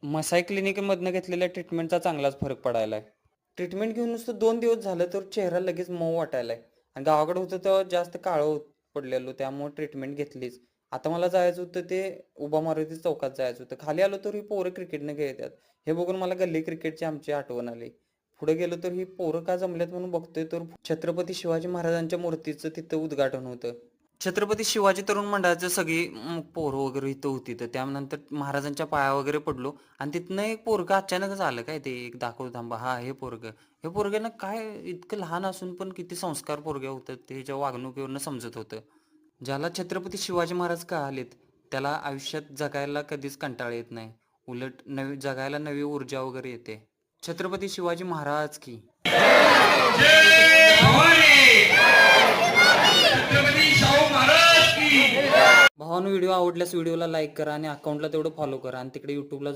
मसाई क्लिनिकमधनं घेतलेल्या ट्रीटमेंटचा चांगलाच फरक पडायलाय. ट्रीटमेंट घेऊन नुसतं 2 दिवस झालं तर चेहरा लगेच मऊ वाटायलाय. आणि गावाकडे होतं तेव्हा जास्त काळं पडलेलो, त्यामुळे ट्रीटमेंट घेतलीच. आता मला जायचं होतं ते उभा मारुती चौकात जायचं होतं. खाली आलो तर ही पोरं क्रिकेटनं खेळतात. हे बघून मला गल्ली क्रिकेटची आमची आठवण आली. पुढे गेलो तर ही पोरं का जमल्यात म्हणून बघतोय तर छत्रपती शिवाजी महाराजांच्या मूर्तीचं तिथं उद्घाटन होतं. छत्रपती शिवाजी तरुण मंडळाचं सगळी पोरं वगैरे इथं होती. तर त्यानंतर महाराजांच्या पाया वगैरे पडलो आणि तिथनं एक पोरगं अचानकच आलं काय ते एक दाखवतो थांबा. हा हे पोरगं. हे पोरग्यानं काय इतकं लहान असून पण किती संस्कार पोरग्या होतं ते ह्याच्या वागणुकीवरनं समजत होतं. ज्याला छत्रपती शिवाजी महाराज कळालेत त्याला आयुष्यात जगायला कधीच कंटाळा येत नाही. उलट नवी जगायला नवी ऊर्जा वगैरे येते. छत्रपती शिवाजी महाराज की. भावानो व्हिडिओ आवडल्यास व्हिडिओला लाईक करा आणि अकाउंटला तेवढं फॉलो करा आणि तिकडे यूट्यूबला